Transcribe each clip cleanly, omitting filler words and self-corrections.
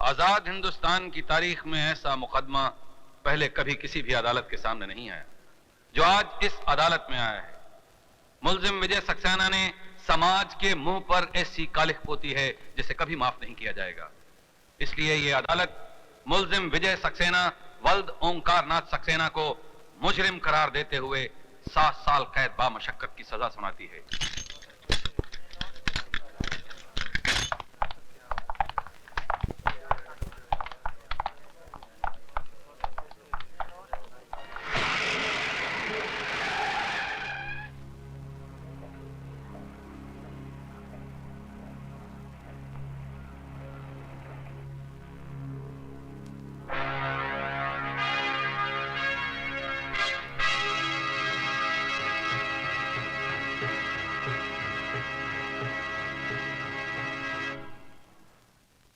आजाद हिंदुस्तान की तारीख में ऐसा मुकदमा पहले कभी किसी भी अदालत के सामने नहीं आया जो आज इस अदालत में आया है। मुल्जिम विजय सक्सेना ने समाज के मुंह पर ऐसी कालिख पोती है जिसे कभी माफ नहीं किया जाएगा। इसलिए यह अदालत मुल्जिम विजय सक्सेना वल्द ओंकार नाथ सक्सेना को मुजरिम करार देते हुए 7 साल कैद बामशक्कत की सजा सुनाती है।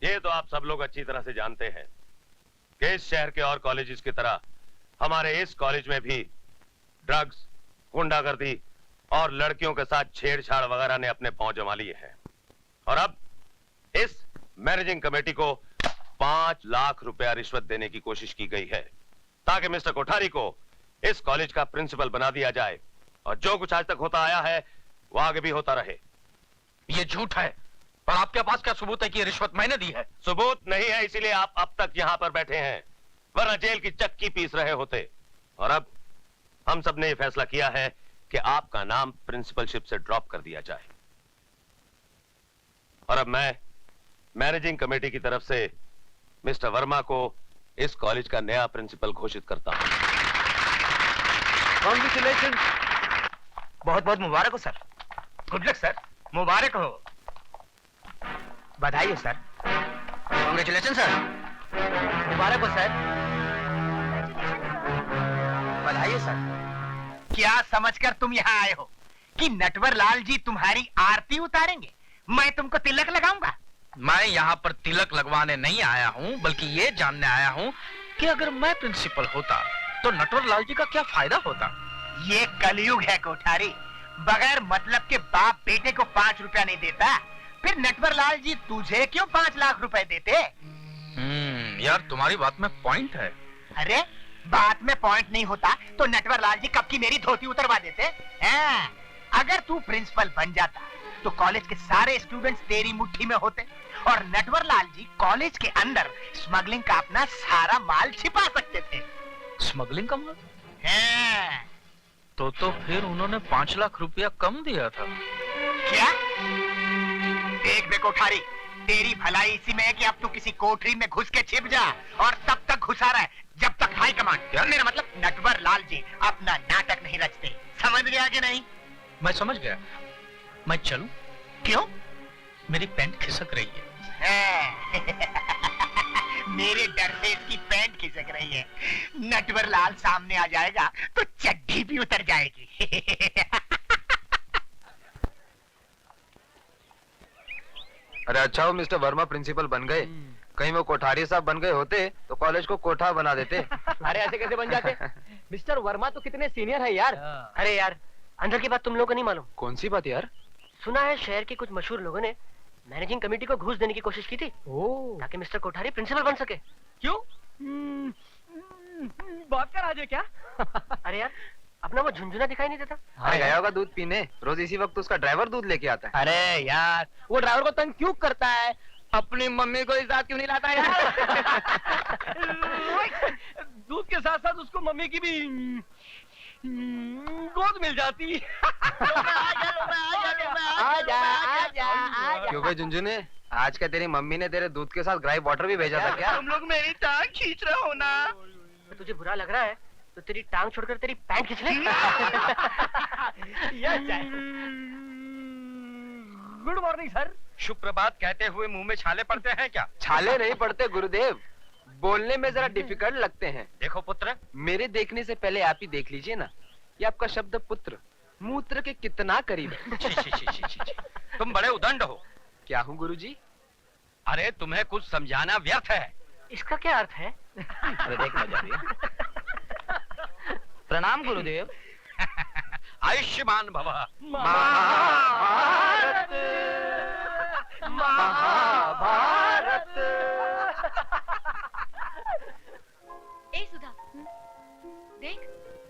ये तो आप सब लोग अच्छी तरह से जानते हैं कि इस शहर के और कॉलेजेस की तरह हमारे इस कॉलेज में भी ड्रग्स, गुंडागर्दी और लड़कियों के साथ छेड़छाड़ वगैरह ने अपने पांव जमा लिए हैं। और अब इस मैनेजिंग कमेटी को 5 लाख रुपया रिश्वत देने की कोशिश की गई है ताकि मिस्टर कोठारी को इस कॉलेज का प्रिंसिपल बना दिया जाए और जो कुछ आज तक होता आया है वो आगे भी होता रहे। ये झूठ है। और आपके पास क्या सबूत है कि ये रिश्वत मैंने दी है? सबूत नहीं है, इसीलिए आप अब तक यहाँ पर बैठे हैं, वरना जेल की चक्की पीस रहे होते। और अब हम सब ने यह फैसला किया है कि आपका नाम प्रिंसिपलशिप से ड्रॉप कर दिया जाए। और अब मैं मैनेजिंग कमेटी की तरफ से मिस्टर वर्मा को इस कॉलेज का नया प्रिंसिपल घोषित करता हूं। कांग्रेचुलेशन। बहुत बहुत मुबारक हो सर। Good luck sir. मुबारक हो। बधाई हो सर। Congratulation sir. मुबारक हो सर। बधाई हो सर। क्या समझकर तुम यहाँ आए हो कि नटवर लाल जी तुम्हारी आरती उतारेंगे? मैं तुमको तिलक लगाऊंगा। मैं यहाँ पर तिलक लगवाने नहीं आया हूँ, बल्कि ये जानने आया हूँ कि अगर मैं प्रिंसिपल होता तो नटवर लाल जी का क्या फायदा होता। ये कलयुग है कोठारी। बगैर मतलब के बाप बेटे को 5 रुपया नहीं देता, फिर नटवर लाल जी तुझे क्यों 5 लाख रुपए देते? यार तुम्हारी बात में पॉइंट है। अरे बात में पॉइंट नहीं होता तो नटवर लाल जी कब की मेरी धोती उतरवा देते हैं। अगर तू प्रिंसिपल बन जाता तो कॉलेज के सारे स्टूडेंट्स तेरी मुट्ठी में होते और नटवर लाल जी कॉलेज के अंदर स्मगलिंग का अपना सारा माल छिपा सकते थे। स्मगलिंग का माल? तो फिर उन्होंने 5 लाख रुपया कम दिया था क्या? देख बे कोठारी, तेरी भलाई इसी में है कि अब तू किसी कोठरी में घुस के छिप जा और तब तक घुसा रहा है जब तक हाई कमांड। मेरा मतलब नटवर लाल जी अपना नाटक नहीं रचते। समझ गया कि नहीं? मैं समझ गया। मैं चलूं? क्यों? मेरी पैंट खिसक रही है। मेरे डर से इसकी पैंट खिसक रही है। नटवर लाल सामने आ जाएगा तो चड्डी भी उतर जाएगी। अरे अच्छा हो मिस्टर वर्मा प्रिंसिपल बन गए। कहीं वो कोठारी साहब बन गए होते तो कॉलेज को कोठा बना देते। अरे ऐसे कैसे बन जाते? मिस्टर वर्मा तो कितने सीनियर है यार। अरे यार अंदर की बात तुम लोगों को नहीं मालूम। कौन सी बात यार? सुना है शहर के कुछ मशहूर लोगों ने मैनेजिंग कमेटी को घूस देने की कोशिश की थी ताकि मिस्टर कोठारी प्रिंसिपल बन सके। क्यों? बात कर आज है क्या? अरे यार अपना वो झुंझुना दिखाई नहीं देता? अरे गया होगा दूध पीने। रोज इसी वक्त उसका ड्राइवर दूध लेके आता है। अरे यार वो ड्राइवर को तंग क्यों करता है? अपनी मम्मी को इस साथ क्यों नहीं लाता यार? दूध के साथ साथ उसको मम्मी की भी गोद मिल जाती। क्यों भाई झुंझुने, आज क्या तेरी मम्मी ने तेरे दूध के साथ ग्राइप वाटर भी भेजा था क्या? तुम लोग मेरी टांग खींच रहे हो ना। तुझे बुरा लग रहा है तो तेरी टांग छोड़कर तेरी पैंट खींच ले। Good morning sir. शुभ प्रभात कहते हुए मुंह में छाले पड़ते हैं क्या? छाले नहीं पड़ते गुरुदेव, बोलने में जरा डिफिकल्ट लगते हैं। देखो पुत्र, मेरे देखने से पहले आप ही देख लीजिए ना। ये आपका शब्द पुत्र मूत्र के कितना करीब है। छी, छी, छी, छी, छी, छी। तुम बड़े उदंड हो। क्या हूँ गुरुजी? अरे तुम्हें कुछ समझाना व्यर्थ है। इसका क्या अर्थ है? अरे देख मजा आ रही। प्रणाम गुरुदेव। आयुष्मान भव। महाभारत महाभारत ए सुधा, देख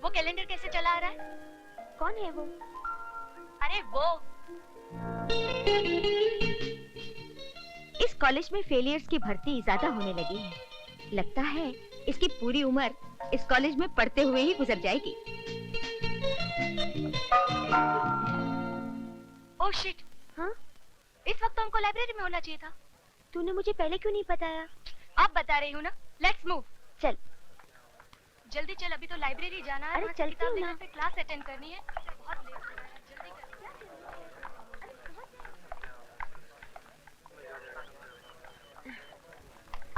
वो कैलेंडर कैसे चला आ रहा है। कौन है वो? अरे वो इस कॉलेज में फेलियर्स की भर्ती ज्यादा होने लगी है। लगता है इसकी पूरी उम्र इस कॉलेज में पढ़ते हुए ही गुजर जाएगी। Oh shit. हाँ? इस वक्त तो हमको लाइब्रेरी में होना चाहिए था। तूने मुझे पहले क्यों नहीं बताया? अब बता रही हूँ ना। Let's move. चल। जल्दी चल, अभी तो लाइब्रेरी जाना है। अरे वहाँ चलती किताब हूँ लेकर ना। फिर क्लास अटेंड करनी है। बहुत लेट हो रहा है, जल्दी कर।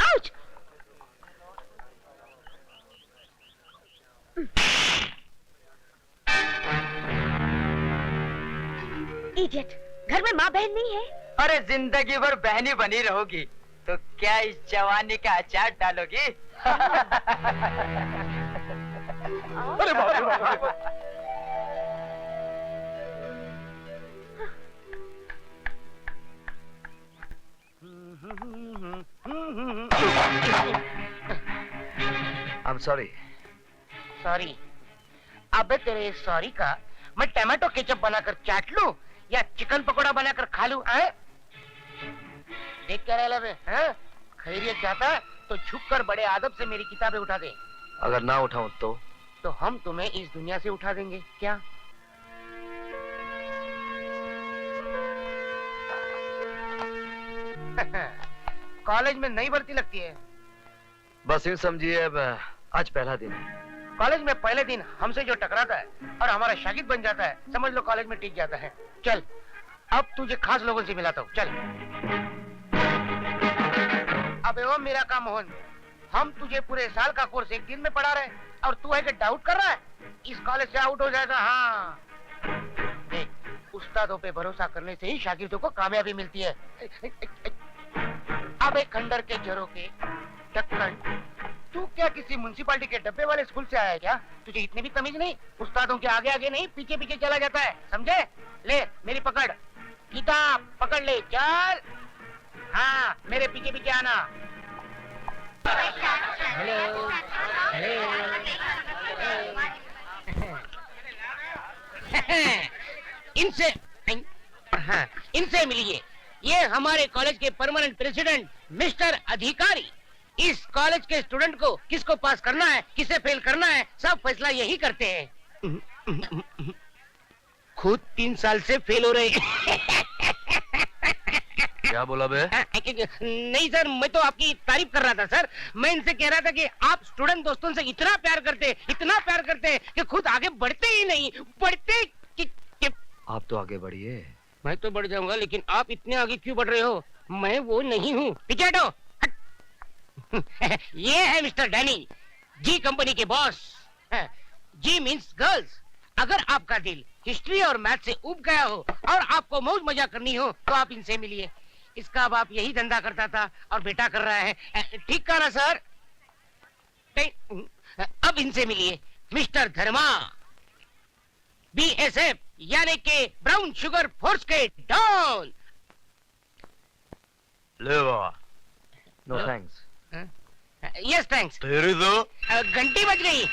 आउच! इडियट! घर में माँ बहन नहीं है? अरे जिंदगी भर बहनी बनी रहोगी तो क्या इस जवानी का अचार डालोगी? अरे बाप रे बाप। I am sorry. सॉरी? अबे तेरे सॉरी का मैं टमाटो केचप बनाकर चाट लूं या चिकन पकोड़ा बनाकर खा लूं? देख क्या रहा है? खैरियत चाहता तो झुककर बड़े आदब से मेरी किताबें उठा दे। अगर ना उठाऊं तो हम तुम्हें इस दुनिया से उठा देंगे क्या? कॉलेज में नई भर्ती लगती है। बस यूं समझिए अब आज पहला दिन है। कॉलेज में पहले दिन हमसे जो टकराता है और हमारा शागिर्द बन जाता है, समझ लो कॉलेज में टिक जाता है। चल अब तुझे खास लोगों से मिलाता हूँ। चल। अबे ओ मेरा काम मोहन, हम तुझे पूरे साल का कोर्स एक दिन में पढ़ा रहे और तू है कि डाउट कर रहा है? इस कॉलेज से आउट हो जाएगा। हाँ देख, उस्तादों पे भरोसा करने से ही शागिर्दों को कामयाबी मिलती है। अब एक खंडर के जरों के ढक्कन, तू क्या किसी म्युनिसिपालिटी के डब्बे वाले स्कूल से आया है क्या? तुझे इतने भी तमीज नहीं? उस्तादों के आगे आगे नहीं, पीछे पीछे चला जाता है, समझे? ले मेरी पकड़, किताब पकड़ ले, चल। हाँ मेरे पीछे पीछे आना। हेलो इनसे हाँ, इनसे मिलिए। ये हमारे कॉलेज के परमानेंट प्रेसिडेंट मिस्टर अधिकारी। इस कॉलेज के स्टूडेंट को किसको पास करना है, किसे फेल करना है, सब फैसला यही करते हैं। खुद 3 साल से फेल हो रहे। क्या बोला बे? नहीं सर, मैं तो आपकी तारीफ कर रहा था सर। मैं इनसे कह रहा था कि आप स्टूडेंट दोस्तों से इतना प्यार करते कि खुद आगे बढ़ते ही नहीं। बढ़ते आप तो आगे बढ़िए। मैं तो बढ़ जाऊंगा, लेकिन आप इतने आगे क्यों बढ़ रहे हो? मैं वो नहीं हूँ। पीछे हटो। ये है मिस्टर डैनी, जी कंपनी के बॉस। जी मीन्स गर्ल्स। अगर आपका दिल हिस्ट्री और मैथ से उब गया हो और आपको मौज मजा करनी हो तो आप इनसे मिलिए। इसका बाप यही धंधा करता था और बेटा कर रहा है। ठीक कहा ना सर? अब इनसे मिलिए, मिस्टर धर्मा, BSF यानी के ब्राउन शुगर फोर्स के डॉन। ले बाबा। No thanks. Yes thanks. तेरी तो घंटी बज गई।